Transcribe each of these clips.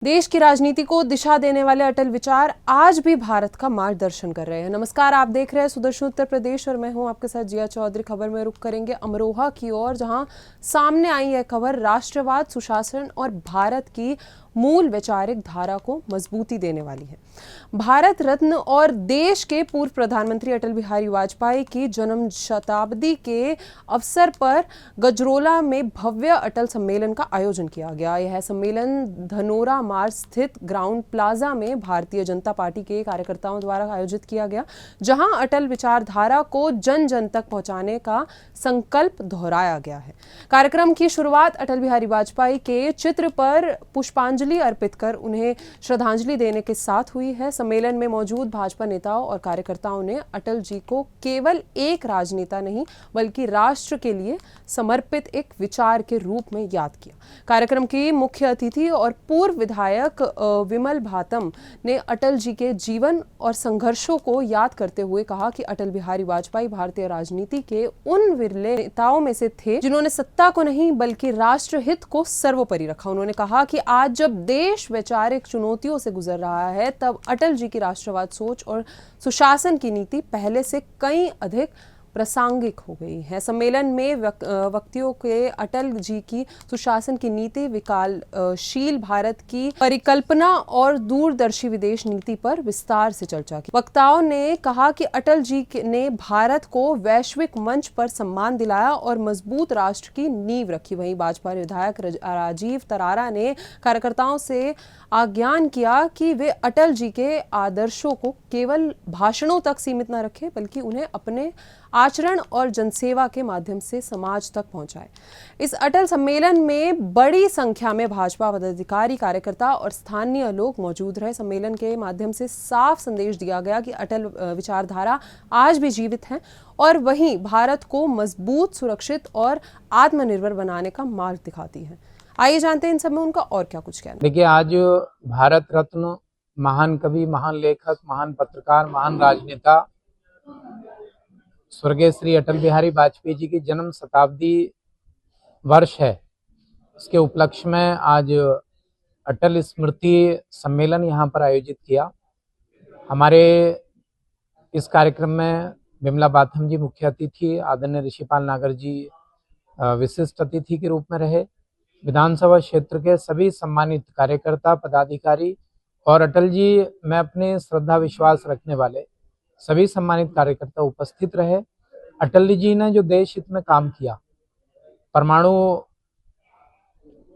देश की राजनीति को दिशा देने वाले अटल विचार आज भी भारत का मार्गदर्शन कर रहे हैं। नमस्कार, आप देख रहे हैं सुदर्शन उत्तर प्रदेश और मैं हूं आपके साथ जिया चौधरी। खबर में रुख करेंगे अमरोहा की ओर, जहां सामने आई है खबर राष्ट्रवाद, सुशासन और भारत की मूल वैचारिक धारा को मजबूती देने वाली है। भारत रत्न और देश के पूर्व प्रधानमंत्री अटल बिहारी वाजपेयी की जन्म शताब्दी के अवसर पर गजरोला में भव्य अटल सम्मेलन का आयोजन किया गया। यह सम्मेलन धनोरा मार्ग स्थित ग्राउंड प्लाजा में भारतीय जनता पार्टी के कार्यकर्ताओं द्वारा आयोजित किया गया, जहां अटल विचारधारा को जन जन तक पहुंचाने का संकल्प दोहराया गया है। कार्यक्रम की शुरुआत अटल बिहारी वाजपेयी के चित्र पर पुष्पांजलि अर्पित कर उन्हें श्रद्धांजलि देने के साथ हुई है। सम्मेलन में मौजूद भाजपा नेताओं और कार्यकर्ताओं ने अटल जी को केवल एक राजनेता नहीं बल्कि राष्ट्र के लिए समर्पित एक विचार के रूप में याद किया। कार्यक्रम की मुख्य अतिथि और पूर्व विधायक विमल भातम ने अटल जी के जीवन और संघर्षों को याद करते हुए कहा कि अटल बिहारी वाजपेयी भारतीय राजनीति के उन विरले नेताओं में से थे जिन्होंने सत्ता को नहीं बल्कि राष्ट्र हित को सर्वोपरि रखा। उन्होंने कहा कि आज जब देश वैचारिक चुनौतियों से गुजर रहा है, तब अटल जी की राष्ट्रवाद सोच और सुशासन की नीति पहले से कई अधिक प्रासंगिक हो गई है। सम्मेलन में वक्तियों के अटल जी की सुशासन की नीति, विकासशील भारत की परिकल्पना और दूरदर्शी विदेश नीति पर विस्तार से चर्चा की। वक्ताओं ने कहा कि अटल जी ने भारत को वैश्विक मंच पर सम्मान दिलाया और मजबूत राष्ट्र की नींव रखी। वहीं भाजपा विधायक राजीव तरारा ने कार्यकर्ताओं से आह्वान किया कि वे अटल जी के आदर्शों को केवल भाषणों तक सीमित न रखें बल्कि उन्हें अपने आचरण और जनसेवा के माध्यम से समाज तक पहुंचाए। इस अटल सम्मेलन में बड़ी संख्या में भाजपा पदाधिकारी, कार्यकर्ता और स्थानीय लोग मौजूद रहे। सम्मेलन के माध्यम से साफ संदेश दिया गया कि अटल विचारधारा आज भी जीवित है और वहीं भारत को मजबूत, सुरक्षित और आत्मनिर्भर बनाने का मार्ग दिखाती है। आइए जानते हैं इन सब में उनका और क्या कुछ कहना। देखिए, आज भारत रत्न, महान कवि, महान लेखक, महान पत्रकार, महान राजनेता स्वर्गीय श्री अटल बिहारी वाजपेयी जी की जन्म शताब्दी वर्ष है। इसके उपलक्ष्य में आज अटल स्मृति सम्मेलन यहाँ पर आयोजित किया। हमारे इस कार्यक्रम में विमला बाथम जी मुख्य अतिथि, आदरणीय ऋषिपाल नागर जी विशिष्ट अतिथि के रूप में रहे। विधानसभा क्षेत्र के सभी सम्मानित कार्यकर्ता, पदाधिकारी और अटल जी में अपने श्रद्धा विश्वास रखने वाले सभी सम्मानित कार्यकर्ता उपस्थित रहे। अटल जी ने जो देश हित में काम किया, परमाणु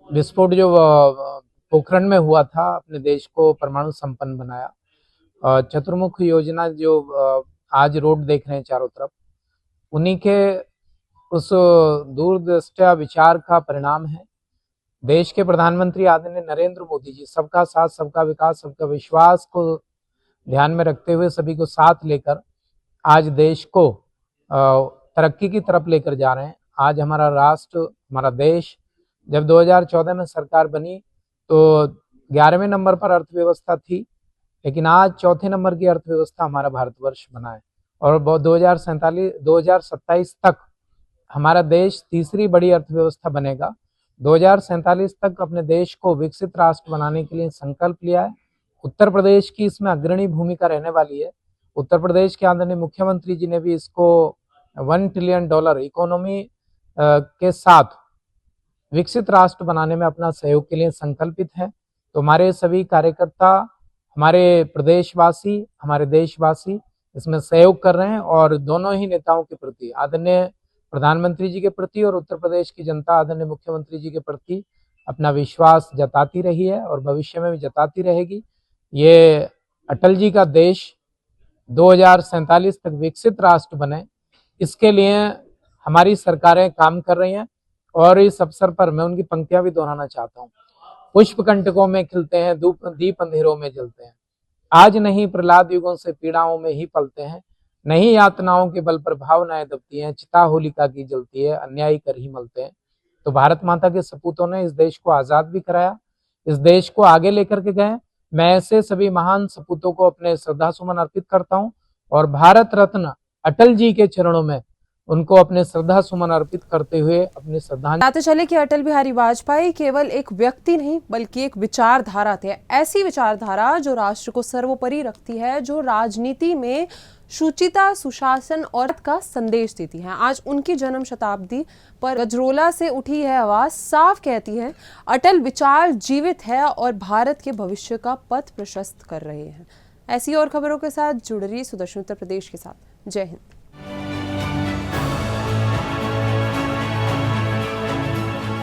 विस्फोट जो पोखरण में हुआ था, अपने देश को परमाणु संपन्न बनाया। चतुर्मुख योजना जो आज रोड देख रहे हैं चारों तरफ, उन्हीं के उस दूरदृष्टा विचार का परिणाम है। देश के प्रधानमंत्री आदरणीय नरेंद्र मोदी जी सबका साथ, सबका विकास, सबका विश्वास को ध्यान में रखते हुए, सभी को साथ लेकर आज देश को तरक्की की तरफ लेकर जा रहे हैं। आज हमारा राष्ट्र, हमारा देश जब 2014 में सरकार बनी तो 11वें नंबर पर अर्थव्यवस्था थी, लेकिन आज चौथे नंबर की अर्थव्यवस्था हमारा भारतवर्ष बना है और 2027 तक हमारा देश तीसरी बड़ी अर्थव्यवस्था बनेगा। 2047 तक अपने देश को विकसित राष्ट्र बनाने के लिए संकल्प लिया है। उत्तर प्रदेश की इसमें अग्रणी भूमिका रहने वाली है। उत्तर प्रदेश के आदरणीय मुख्यमंत्री जी ने भी इसको $1 ट्रिलियन इकोनॉमी के साथ विकसित राष्ट्र बनाने में अपना सहयोग के लिए संकल्पित है। तो हमारे सभी कार्यकर्ता, हमारे प्रदेशवासी, हमारे देशवासी इसमें सहयोग कर रहे हैं और दोनों ही नेताओं के प्रति, आदरणीय प्रधानमंत्री जी के प्रति और उत्तर प्रदेश की जनता आदरणीय मुख्यमंत्री जी के प्रति अपना विश्वास जताती रही है और भविष्य में भी जताती रहेगी। ये अटल जी का देश 2047 तक विकसित राष्ट्र बने, इसके लिए हमारी सरकारें काम कर रही हैं और इस अवसर पर मैं उनकी पंक्तियां भी दोहराना चाहता हूँ। पुष्प कंटकों में खिलते हैं, दीप अंधेरों में जलते हैं, आज नहीं प्रहलाद युगों से पीड़ाओं में ही पलते हैं, नहीं यातनाओं के बल पर भावनाएं दबती हैं, चिता होलिका की जलती है, अन्यायी कर ही मलते हैं। तो भारत माता के सपूतों ने इस देश को आजाद भी कराया, इस देश को आगे लेकर के गए। मैं ऐसे सभी महान सपूतों को अपने श्रद्धा सुमन अर्पित करता हूं और भारत रत्न अटल जी के चरणों में उनको अपने श्रद्धा सुमन अर्पित करते हुए अपनी श्रद्धांजलि। बताते चले कि अटल बिहारी वाजपेयी केवल एक व्यक्ति नहीं बल्कि एक विचारधारा थे। ऐसी विचारधारा जो राष्ट्र को सर्वोपरि रखती है, जो राजनीति में शुचिता, सुशासन और का संदेश देती है। आज उनकी जन्म शताब्दी पर गजरोला से उठी है आवाज साफ कहती है, अटल विचार जीवित है और भारत के भविष्य का पथ प्रशस्त कर रहे हैं। ऐसी और खबरों के साथ जुड़ रही सुदर्शन उत्तर प्रदेश के साथ। जय हिंद।